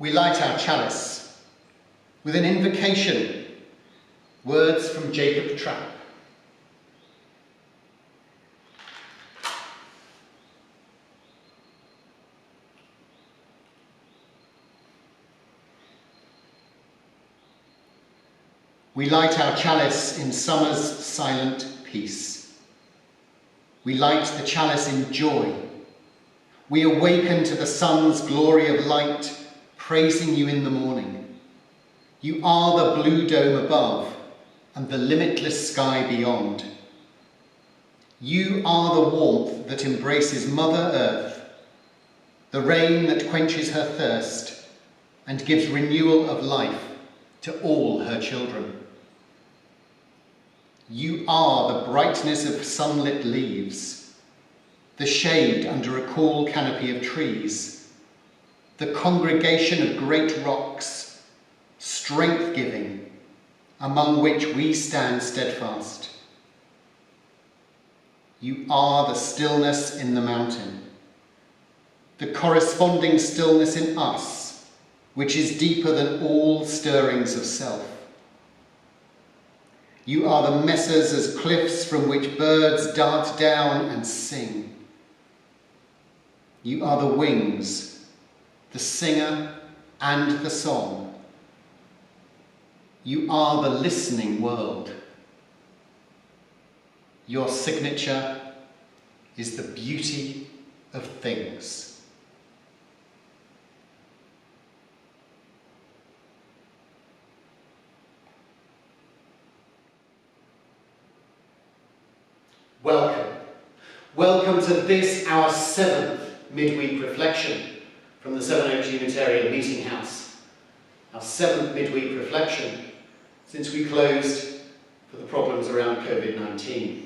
we light our chalice with an invocation, words from Jacob Trapp. We light our chalice in summer's silent peace. We light the chalice in joy. We awaken to the sun's glory of light, praising you in the morning. You are the blue dome above and the limitless sky beyond. You are the warmth that embraces Mother Earth, the rain that quenches her thirst and gives renewal of life to all her children. You are the brightness of sunlit leaves, the shade under a cool canopy of trees, the congregation of great rocks, strength-giving, among which we stand steadfast. You are the stillness in the mountain, the corresponding stillness in us, which is deeper than all stirrings of self. You are the mesas as cliffs from which birds dart down and sing. You are the wings, the singer and the song. You are the listening world. Your signature is the beauty of things. Welcome. Welcome to this, our 7th midweek reflection from the Seven Oaks Unitarian Meeting House. Our 7th midweek reflection since we closed for the problems around COVID-19.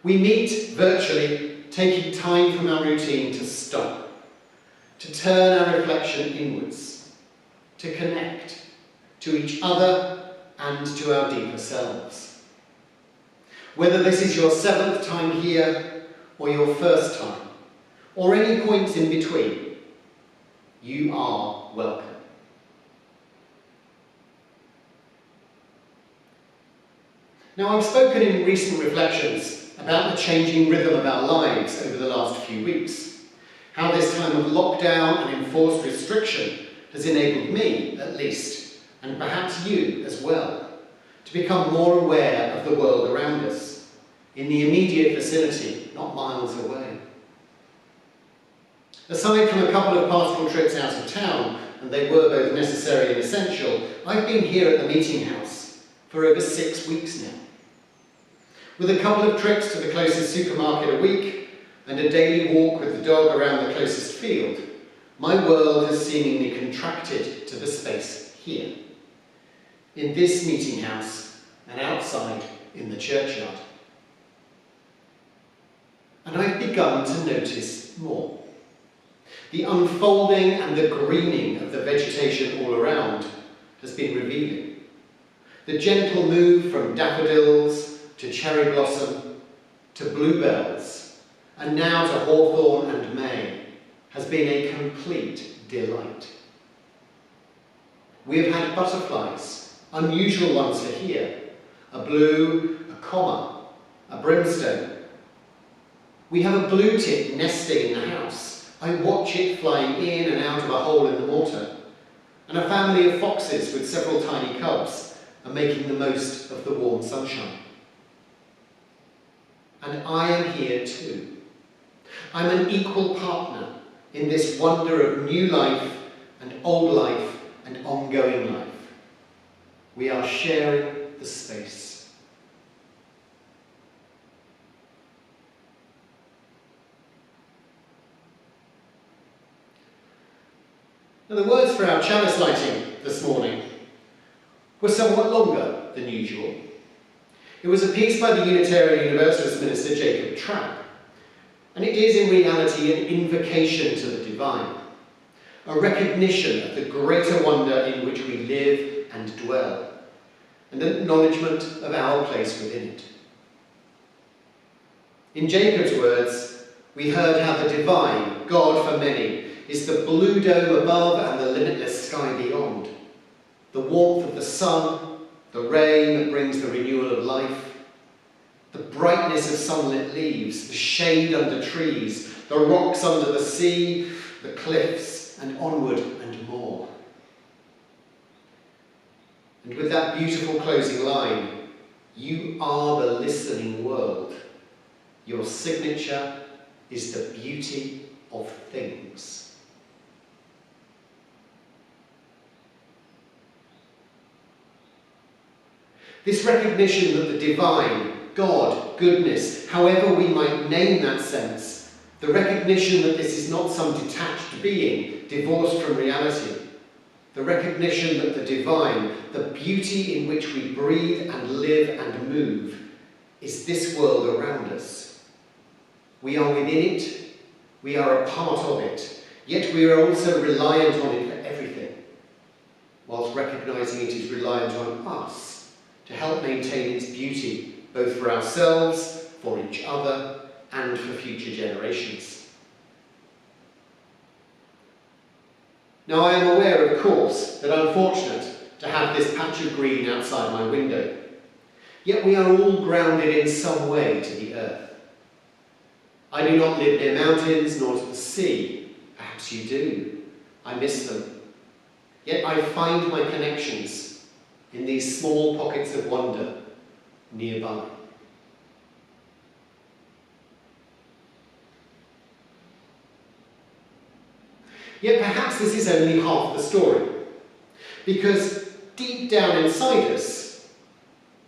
We meet virtually, taking time from our routine to stop, to turn our reflection inwards, to connect to each other and to our deeper selves. Whether this is your 7th time here or your first time, or any points in between, you are welcome. Now, I've spoken in recent reflections about the changing rhythm of our lives over the last few weeks, how this time of lockdown and enforced restriction has enabled me, at least, and perhaps you as well, to become more aware of the world around us, in the immediate vicinity, not miles away. Aside from a couple of pastoral trips out of town, and they were both necessary and essential, I've been here at the meeting house for over 6 weeks now. With a couple of trips to the closest supermarket a week, and a daily walk with the dog around the closest field, my world has seemingly contracted to the space here, in this meeting house and outside in the churchyard. And I've begun to notice more. The unfolding and the greening of the vegetation all around has been revealing. The gentle move from daffodils to cherry blossom to bluebells and now to hawthorn and may has been a complete delight. We have had butterflies, unusual ones for here, a blue, a comma, a brimstone. We have a blue tit nesting in the house. I watch it flying in and out of a hole in the mortar. And a family of foxes with several tiny cubs are making the most of the warm sunshine. And I am here too. I'm an equal partner in this wonder of new life and old life and ongoing life. We are sharing the space. Now, the words for our chalice lighting this morning were somewhat longer than usual. It was a piece by the Unitarian Universalist minister Jacob Trapp, and it is in reality an invocation to the divine, a recognition of the greater wonder in which we live and dwell, and an acknowledgement of our place within it. In Jacob's words, we heard how the divine, God for many, is the blue dome above and the limitless sky beyond. The warmth of the sun, the rain that brings the renewal of life, the brightness of sunlit leaves, the shade under trees, the rocks under the sea, the cliffs, and onward and more. And with that beautiful closing line, you are the listening world. Your signature is the beauty of things. This recognition that the divine, God, goodness, however we might name that sense, the recognition that this is not some detached being divorced from reality, the recognition that the divine, the beauty in which we breathe and live and move, is this world around us. We are within it, we are a part of it, yet we are also reliant on it for everything, whilst recognising it is reliant on us to help maintain its beauty, both for ourselves, for each other, and for future generations. Now, I am aware, of course, that I'm fortunate to have this patch of green outside my window. Yet we are all grounded in some way to the earth. I do not live near mountains nor to the sea. Perhaps you do. I miss them. Yet I find my connections in these small pockets of wonder nearby. Yet perhaps this is only half the story, because deep down inside us,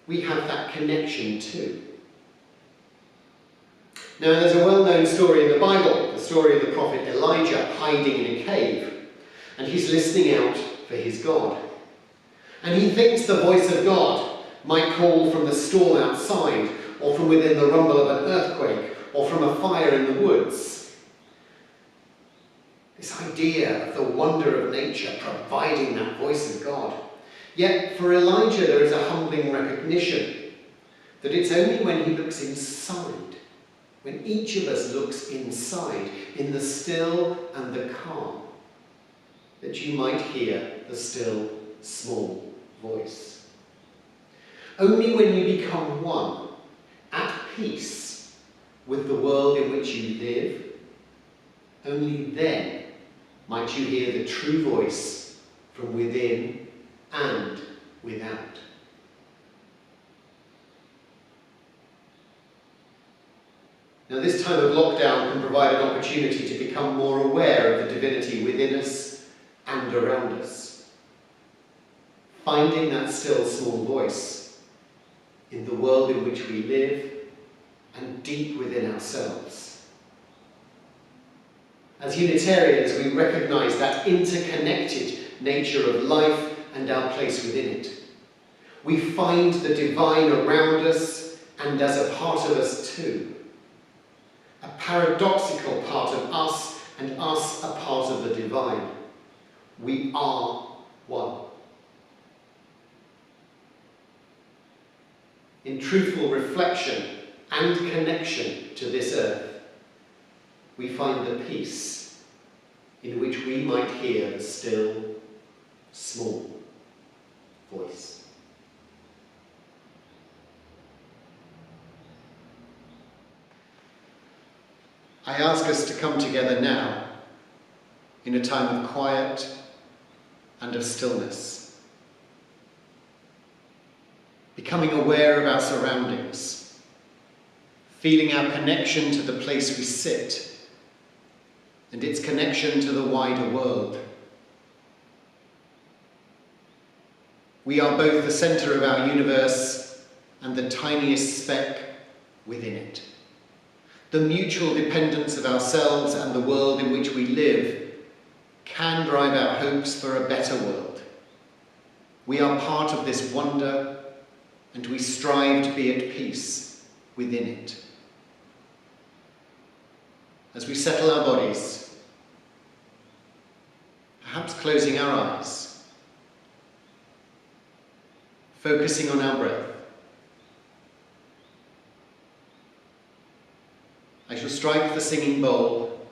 we have that connection too. Now, there's a well-known story in the Bible, the story of the prophet Elijah hiding in a cave, and he's listening out for his God. And he thinks the voice of God might call from the storm outside, or from within the rumble of an earthquake, or from a fire in the woods. This idea of the wonder of nature providing that voice of God. Yet for Elijah there is a humbling recognition that it's only when he looks inside, when each of us looks inside, in the still and the calm, that you might hear the still, small voice. Only when you become one, at peace with the world in which you live, only then might you hear the true voice from within and without. Now, this time of lockdown can provide an opportunity to become more aware of the divinity within us and around us. Finding that still small voice in the world in which we live and deep within ourselves. As Unitarians, we recognise that interconnected nature of life and our place within it. We find the divine around us and as a part of us too. A paradoxical part of us and us a part of the divine. We are one. In truthful reflection and connection to this earth, we find the peace in which we might hear the still, small voice. I ask us to come together now in a time of quiet and of stillness, becoming aware of our surroundings, feeling our connection to the place we sit, and its connection to the wider world. We are both the centre of our universe and the tiniest speck within it. The mutual dependence of ourselves and the world in which we live can drive our hopes for a better world. We are part of this wonder, and we strive to be at peace within it. As we settle our bodies, perhaps closing our eyes, focusing on our breath, I shall strike the singing bowl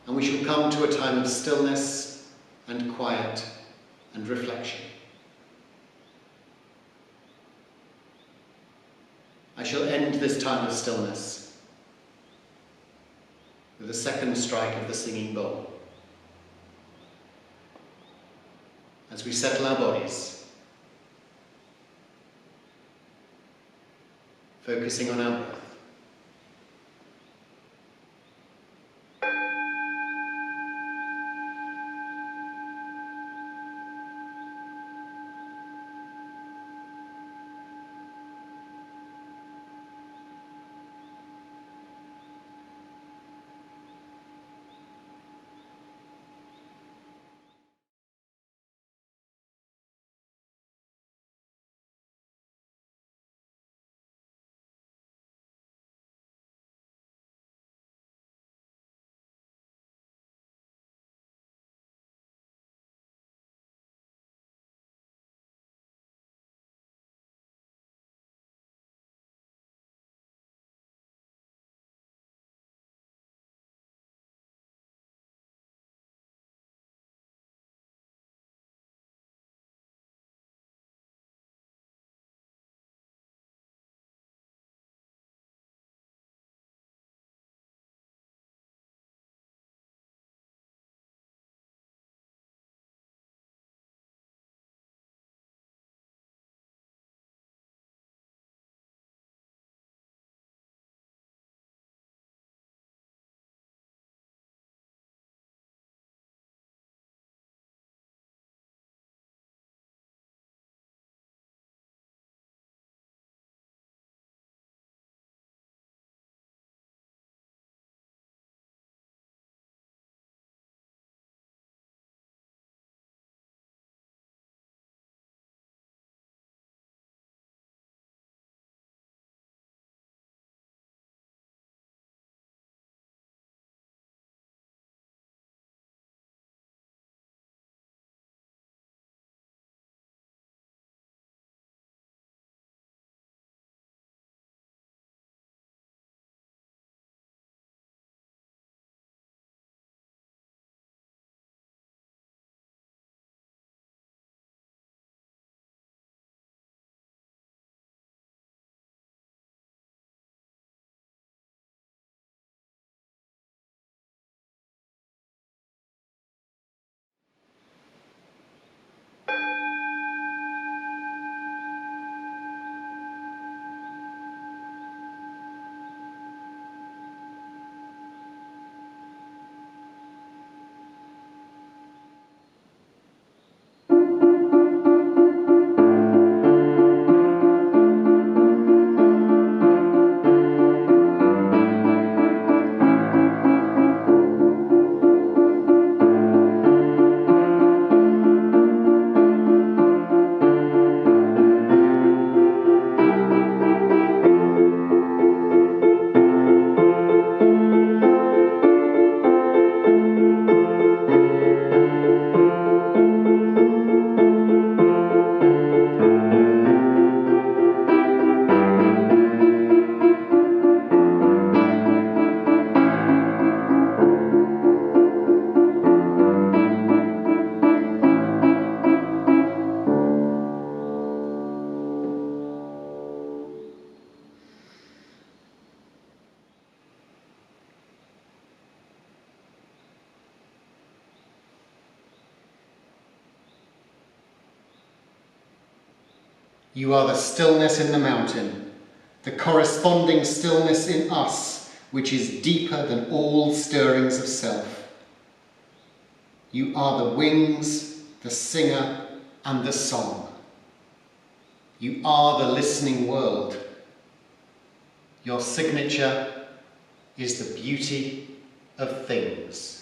and we shall come to a time of stillness and quiet and reflection. I shall end this time of stillness with the second strike of the singing bowl. As we settle our bodies, focusing on our breath. You are the stillness in the mountain, the corresponding stillness in us, which is deeper than all stirrings of self. You are the wings, the singer, and the song. You are the listening world. Your signature is the beauty of things.